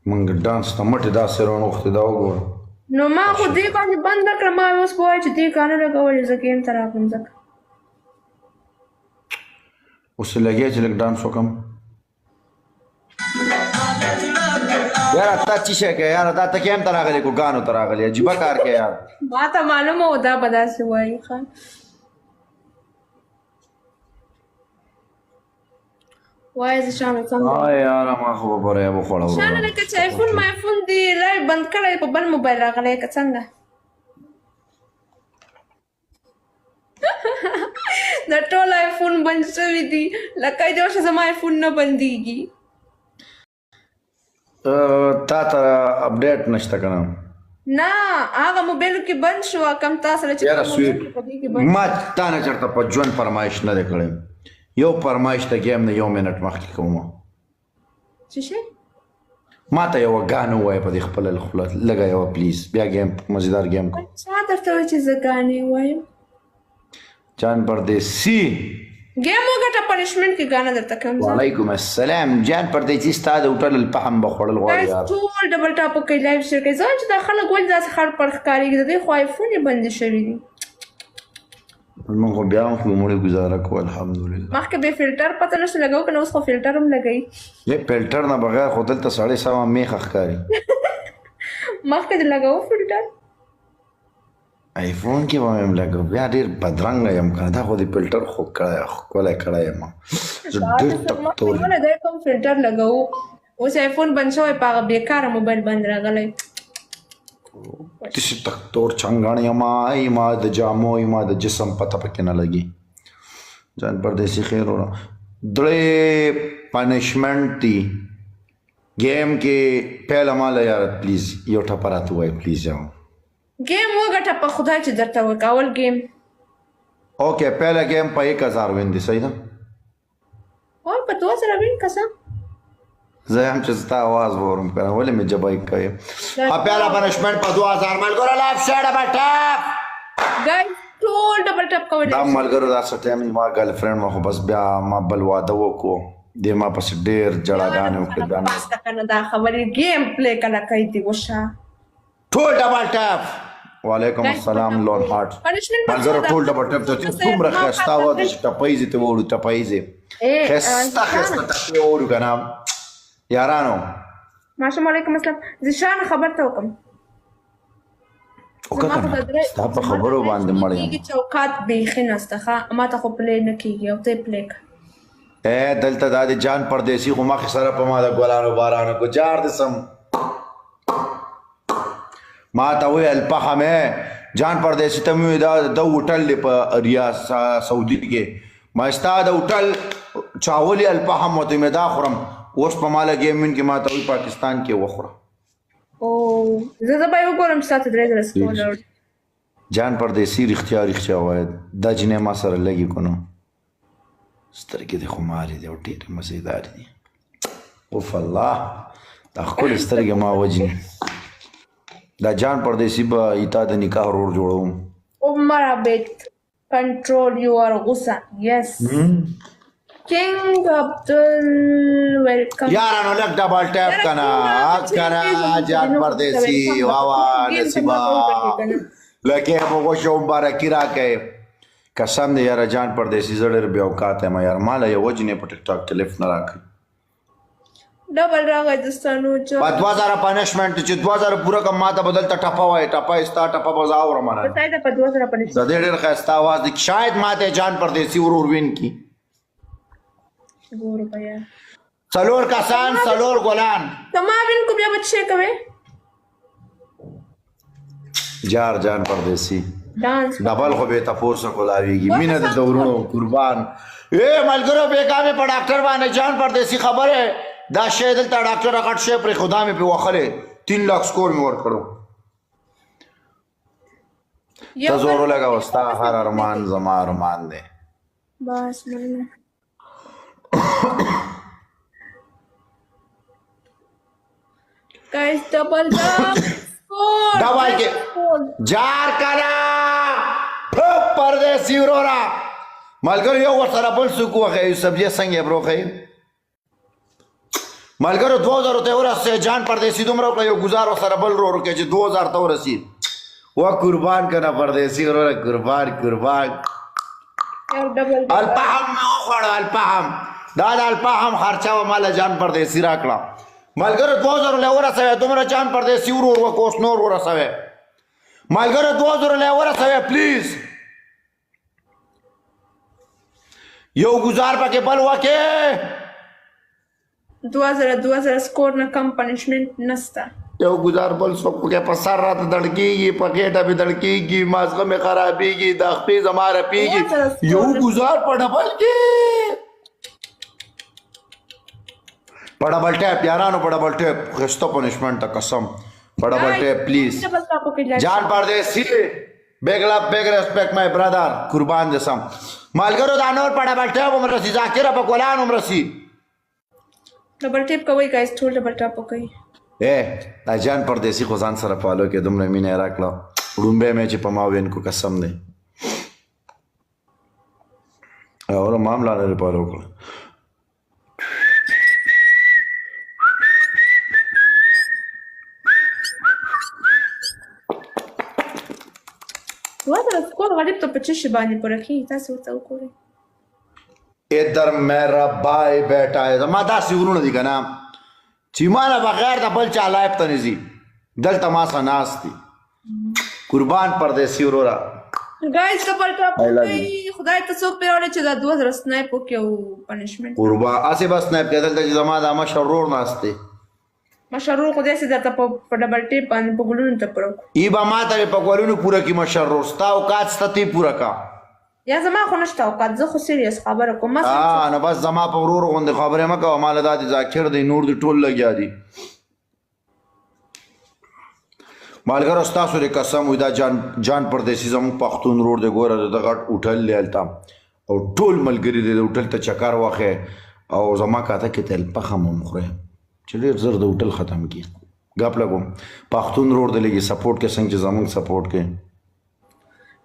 منګ ډانس ته مټې داسې رانغښتې دا وګوره. نو ما خو دې باندې بنده کړه، ما اوس به وایي چې دې کار نه لګولې، زه ګیم ته راغلم ځکه. اوس یې لګیا چې لږ ډانس وکړم. یاره تا څه شی کوې یاره؟ دا ته ګیم ته راغلې کو ګانو ته راغلې؟ عجیبه کار کوې یار. ما ته معلومه و دا به داسې وایي. ښه وایه زه شانه څنګه یاره ما خو به بریا وخوړه وروره. شانه لکه چې آیفون مایفون دې لایو بند کړی په بل موبایل راغلی که څنګه؟ د ټول آیفون بند شوي دي، لکه دې ورشه زما آیفون نه بندېږي. تا ته اپډیټ نشته که نه؟ نه هغه موبایلو کې بند شو، کم تا سره چې یاره سویټ ما تا نه چېرته په ژوند فرمایش نه دی کړی. یو فرمایش د ګیم نه 1 منټ مخکې کوم. څه شی؟ ما ته یوه ګانې ووایه په دې خپله خوله لږه یوه پلیز، بیا ګیم مزیدار ګیم کوو. چا درته وایي چې زه ګانې وایم؟ جان پردیسي ګیم وګټه پنشمنټ کې ګانه درته کوم. وعلیکم السلام. جان پردیسي ستا د هوټل الفحم به خوړل غواړي یار. ټول ډبل ټاپو کوي، لایف شیر کوي. ځان چې دا خلک ولې داسې خړ پړ ښکارېږي، د دوی خو آیفون یې بندې شوي دي. موږ خو بیا هم خو مړې ګزاره کوو الحمدلله. مخکې به فلټر پته نشته لګو که نه، اوس خو فلټر هم لګوي. فلټر نه بغیر خو دلته سړی سمه میخه ښکاري. مخکې دې لګوو فلټر؟ آیفون کې به مې هم لګو، بیا ډېر بدرنګه یم که نه. دا خو دې فلټر خو ښکلی کړی یم. زه ډېر تکتور یم. دی کوم فلټر لګوو، اوس آیفون بند شوی، په هغه بېکاره موبایل بند راغلی. داسې تکتور چنګاڼ یم، ما د جامو ما د جسم پته پکې نه لګي. ځان پردیسي خیر وره. درې پنشمنټ دي ګیم کې. پهله ماله یاره پلیز یو ټپه راته ووایه پلیز. یو ګیم وګټه په خدای چې درته وکول ګیم. اوکې پهله ګیم په 1000 وین دي، صحیح ده؟ اور په 2000 وین که څه؟ زه هم چې ستا آواز وورم که نه، ولې مې جبایي کوې؟ پهله پنشمنټ په 2000 ملګرو لایف شیر ډبل ټاپ. ګایز ټول ډبل ټاپ کوئ. دا ملګرو داسې ټایم ما ګرل فرینډ وه، خو بس بیا ما بل واده وکړو، دې ما پسې ډېر جړاګانې وکړې. بیا مې کنه دا خبرې ګیم پلی کله کوي دي وشه. ټول ډبل ټاپ. وعلیکم السلام لون هارټ. ملګرو ټول ډبل ټاپ ته څومره ښایسته وه چې ټپایزې ته ووړو، ټپایزې ښایسته ښایسته ټپې ووړو که نه یارانو. ماشوم علیکم السلام. زه شانه خبر ته وکړم. وکړه که نه ستا په خبرو باندې مړ یم. چوکات بیخي نسته ښه، ما ته خو پلی نه کېږي او ته یې پلی کړه. دلته دا د جان پردیسي خو مخې سره په ما د ګلانو بارانو ګجار دې سم ما ته وویل الفحم جان پردیسي ته مې وویل دا د هوټل دی په ریاض سعودي کې. ما ستا د هوټل چاولي الفحم ورته مې دا خورم. اوس په ما لګې مین کې ما ته وایي پاکستان کې وخوره. زه به یې وګورم چې تا ته 3000 سکول راوړي. جان پردیسي رښتیا رښتیا وایه دا جینۍ ما سره لګي که نه؟ سترګې دې خو مارې دي او ډېرې مزېدارې دي. اوف الله دا ښکلې سترګې ما وجني. دا جان پردیسي به ایتا د نکاح ورور جوړوم. عمر عبید کنټرول یور غوسه. یس کینګ عبدل ویلکم. یارانو لږ ډبل ټاپ که نه جان پردیسي واوا نصیبه لکې مو غوښه مبارکي راکړئ. قسم دی یاره جان پردیسي زه ډېر بې اوقات یم یار. ما له یوه جینۍ په ټیک ټاک کې لیفټ نه راکړي. ډبل راغی دوستانو په 2000 پنشمنټ چې 2000 پوره کړم ما ته به دلته ټپه وایي. ټپه یې ستا ټپه به زه اورم نه. په ځای ته په 2000 پنشمنټ د دې ډېر ښایسته آواز دی. شاید ما ته جان پردیسي ورور وین کي. ګورو بیا څلور کسان څلور ګلان. که ما وین کو بیا به څه کوې؟ جان پردیسي ډانس ډبل خو بې تپوسه کولاویږي. مینه د دورونو قربان. ملګرو بېګا مې په ډاکټر باندې جان پردیسي خبرې دا شی دلته ډاکټر غټ شی پرې خدا مې پې وخلې 3 लाख سکور مې ورکړو. ته زور ولګوه ستا هر ارمان زما ارمان دی. بس مننه. Guys, double jump. ډبل کې جار کړه پردیسي ورورا. ملګرو یو ورسره بل څوک وښیي سبزي څنګه یې برو ښیي. ملګرو 2000 ته ورسې جان پردیسي دومره وکړه یو ګزار ورسره بل ورور کې چې 2000 ته ورسېد و قربان کنه پردیسي وروره قربان یو ډبل الفحم مې وخوړه الفحم دا د الفحم خرچه و ماله جان پردیسي راکړه ملګرو 2000 له ورسوې دومره جان پردیسي ورور وکړه اوس نور ورسوې ملګرو 2000 له ورسوې پلیز یو ګزار پکې بل وکې 2000 سکور نه کم پنشمنت نسته یو ګزار بل څوک پکې په سر راته دړکېږي په غېټه مې دړکېږي مازغه مې خرابېږي د خپې زما رپېږي یو ګزار په ډبل کې په ډبل ټیپ یارانو په ډبل ټیپ خسته پنشمنت ته قسم په ډبل ټیپ پلیز جان پردیسي بیگ لب بیگ ریسپیکٹ مائی برادر قربان دسم مالګرو دا نور په ډبل ټیپ هم رسي ذاکره په ګلان هم رسي ډبل ټیپ کوي گایز ټول ډبل ټاپ کوي دا جان پردیسي خو ځان سره فالو کې دومره مینه یې راکړه وړومبی مې چې په ما وینکو قسم دی اور معامله لري فالو کړه وادر سکور غریب ته په چشي باندې پوره کېږي تاسې ورته وګورئ ادھر میرا بھائی بیٹا ہے ما داسې ورونه دي که نه چې ما نه بغیر د بل چا لایف ته نه ځي دلته ما سره ناست دي قربان پردیسي وروره گایز ډبل ټاپ کوي خدای ته څوک پیراوړی چې دا 2000 سنایپ وکړي او پنشمنت قربان هسې به سنایپ کې دلته چې زما دا مشر ورور ناست دی مشر ورور خو داسې درته په ډبل ټیپ باندې په ګلونو ته پوره کړو ای به ما ته په ګلونو پوره کړي مشر ورور ستا اوقات سته تی پوره کا یا زما خو نشته اوقات زه خو سیریس خبره کوم نو بس زما په ورور غوندې خبرې مه کوه ماله دا دي ذاکر دی نور دي ټول لګیا دي مالګرو ستاسو د قسم وي دا جان پردیسي زموږ پښتون ورور دی ګوره د غټ هوټل دی هلته او ټول ملګري دی د هوټل ته چکر واخې او زما کاته کې تل پخم هم خورې چې ډېر زر د هوټل ختم کړي ګپ لګوم پښتون ورور دی لږې سپورټ کې څنګه چې زموږ سپورټ کوي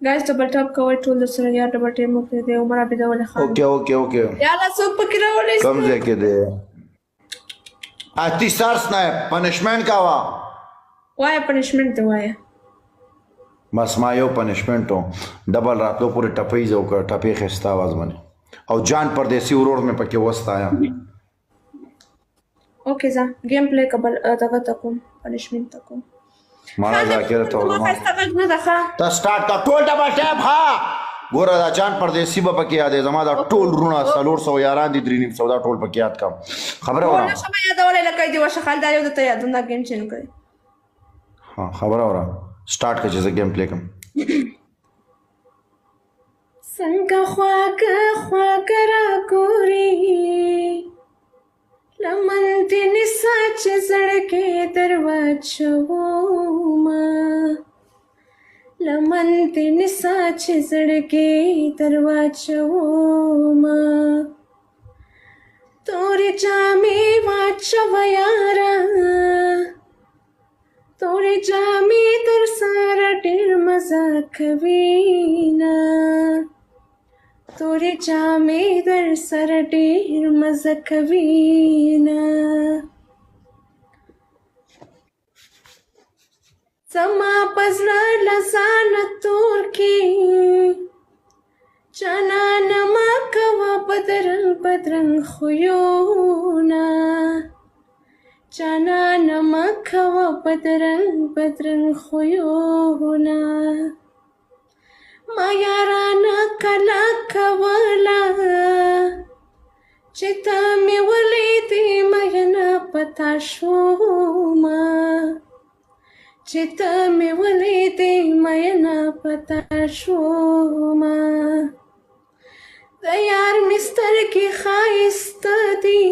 گایز ډبل ټاپ کوئ ټول درسره یا ډبل ټیپ مو پرېږدئ عمر عابدولي خان اوکې یا الله څوک پکې راوړی کم ځای کې دی اتی سر سنایپ پنشمنٹ کا وا وایه پنشمنٹ دی وایه بس ما یو پنشمنٹ ہو ډبل راتلو پورې ټپۍ زه وکړه ټپۍ ښایسته آواز باندې او جان پردیسي ورور مې پکې وستایا اوکې ځه گیم پلی کبل دغه ته کوم پنشمنٹ ته کوم مانا ذاکره ته ورما ښایسته غږ نه ده ښه ته سټارټ کا ټول ډبل ټیپ ها ګوره دا جان پردیسي به پکې یاد دی زما دا ټول وروڼه 400 یاران دي 300 دا ټول پکې یاد کړم خبره وره نشم یادولی لکه دې ورشه خالدار یو درته یادونه ګیم چینج کړی ها خبره وره سټارټ کړه چې زه گیم پلی کوم څنګه خواږه خواږه راګورې لمن دې نیسه چې زړګې در واچومه لمن دې نیسه چې زړګې در واچومه تورې جامې واچوه یاره تورې جامې در سره ډېر مزه کوینه تورې جامې در سره ډېر مزه کوینه زما په زړه له ځانه تور کې جانانه مه کوه بدرنګ بدرنګ خویونه جانانه مه کوه بدرنګ بدرنګ خویونه ما یارانه کله کوله چې ته مې ولیدې مینه پتا شومه چې ته مې ولیدې مینه پتا شومه د یار مې سترګې ښایسته دي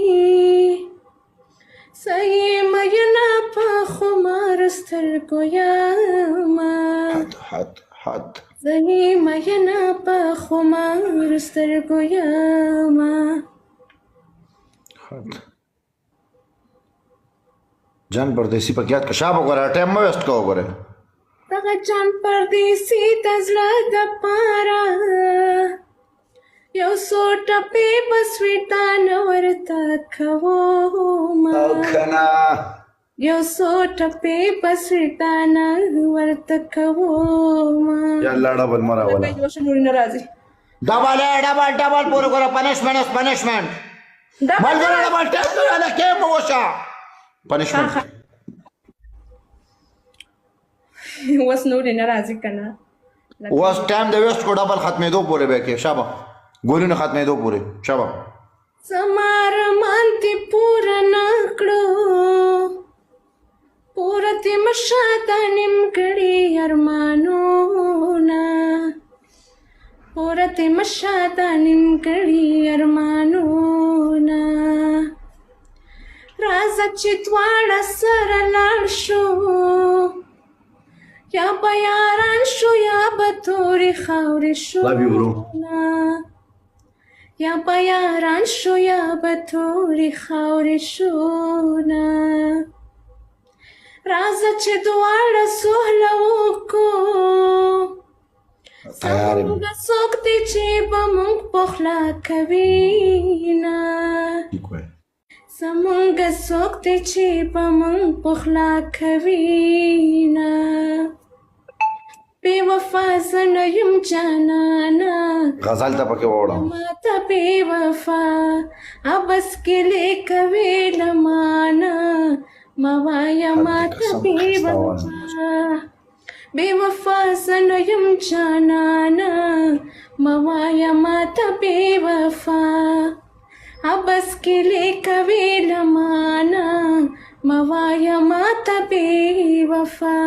زه یې مینه په خمارو سترګو یمه زه یې مینه په خمارو سترګو یمه جان پردیسي پکې یاد که شابه وګوره ټایم مه ویسټ کوه وګوره دغه جان پردیسي د زړه دپاره یو څو ټپې به سویټانه ورته کومه او کنه یو څو ټپې به سویټانه ورته کومه یا الله ډبل مرا ولا نوري نه راځي ډبل پورو کرو پنشمنٹ ملګرو ډبل ټیپ نه کې مو وشا پنشمنٹ اوس نوري نه راځي کنه واس ټایم د ویسٹ کو ډبل ختمېدو پورې به کې شابه ګولونه ختمېدو پورې شابه سمار مانتی پورا نکړو پورا تی مشاتا نیم کړي ارمانونا پورا تی مشاتا نیم کړي ارمانونا راځه چې دواړه سره لاړ شو یا به یاران شو یا به تورې خاورې شو Love you, bro. یا به یاران شو یا به تورې خاورې شو راځه چې دواړه سوله وکړو څنګه څوک دی چې به موږ پخلا کوي نه زمونږ څوک دی چې به موږ پخلا کوي نه بے وفا زه نه یم جانانه غزل ته پکې وړم ماته بے وفا ابس کلی کوي لمانه موایا ماته بے وفا بے وفا زه نه یم جانانه موایا ماته بے وفا ابس کلی کوي لمانه موایا ماته بے وفا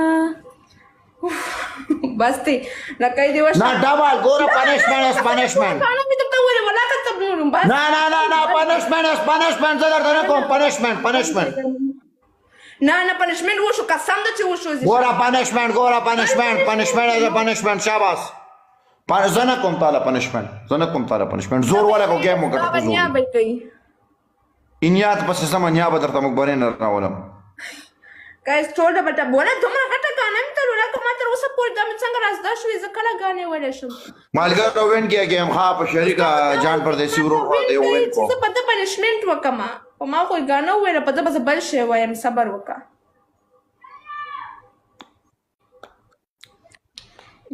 بس تی لکه دی وش نه ډبل ګوره پنشمنٹ کانه می ته وره ولا کتب نورم بس نه پنشمنٹ زه درته نه کوم پنشمنٹ نه پنشمنٹ وشو قسم ده چې وشو ګوره پنشمنٹ شاباس زه نه کوم تعالی پنشمنٹ زور والا کو گیم وکړه دا بنیا به کوي انیات پس سم نیا به درته مخبرین راولم گایز ټول بټه بوله دومره غټه غانه مې تر ولا کومه تر اوسه پورې دا مې څنګه رازدا شوې زه کله غانې ولا شم مالګر وین کې گیم خا په شریکا جان پردیسی ورو دی وین کو زه پته پنشمنٹ وکما او ما خو غانه ویل پته بس بل شی وایم صبر وکا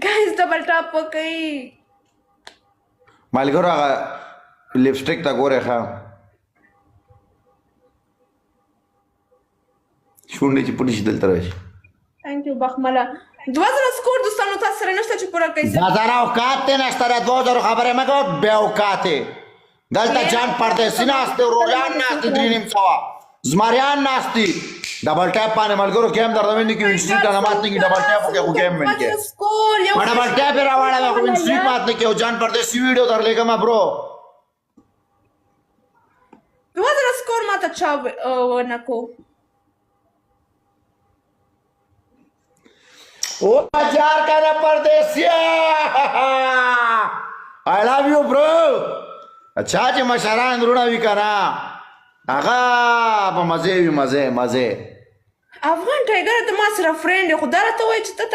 گایز ډبل ټاپ کوي مالګر هغه لپسټیک تا ګوره ښا شونډې چې پټې شي دلته راشي ثانک یو بخمله 2000 سکور دوستانو تاسو سره نشته چې پوره کوي 2000 اوقات ته نشته 2000 خبره مګو بے اوقات دلته جان پردیسی ناشته رویان ناشته دریم سوا زمریان ناشتي ډبل ټاپ باندې ملګرو گیم درته ویني کې انسټیټ نه ماته کې ډبل ټاپ کې گیم من کې سکور یو ډبل ټاپ راوړل کو انسټیټ ماته کې جان پردیسی ویډیو درلګم برو 2000 سکور ماته چا ونکو ओ जार करे परदेसिया I love you bro अच्छा چې مشران رونا وی کرا هغه په مزه وی مزه افغان ټایګر ته ما سره فرند خو درته وای چې ته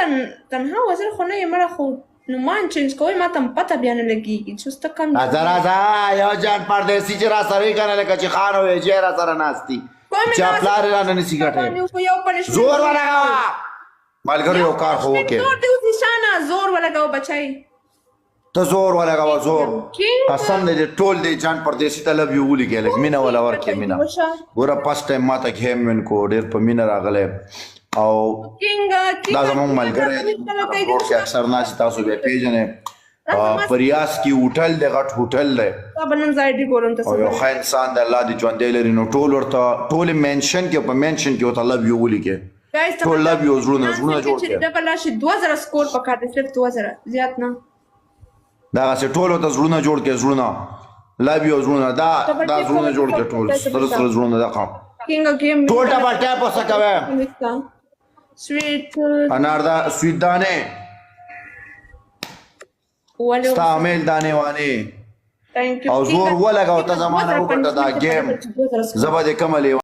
تنها وزر خو نه مړه خو نو مان چینج کوي ما ته پته بیان لګیږي چې ست کم راځه یو جان پردیسی چې را سره کنه لکه چې خان وې چې را سره ناشتي چې خپل را نه نسی ګټه زور ورغوا مالګر یو کار خو وکړي زور دی نشانه زور ولګاو بچای ته زور ولګاو زور قسم دې ټول دې جان پردیسی ته لب یو ولګي لګ مینا ولا ورکه مینا ګوره پاس ټایم ماته گیم من کو ډیر په مینا راغله او دا زموږ مالګر روډ کې اکثر ناس تاسو به پیژنې پریاس کی هوټل د غټ هوټل دی دا بنن زایډي ګورم تاسو او یو ښه انسان د الله دی ژوند لري نو ټول ورته ټول منشن کې په منشن کې وته لب یو ولګي ټول لب یو زړونه جوړ کړي دا بل شي 2000 سکور پکا دې صرف 2000 زیات نه دا څه ټول ته زړونه جوړ کې زړونه لب یو زړونه دا زړونه جوړ کې ټول سره زړونه دا قام کینګ گیم ټول ډبل ټاپ وسکوي سویټ انار دا سویټ دانه ولې استعمال دانه وانه ثانک یو او زور ولګاو ته زمانه وکړه دا گیم زبده کملې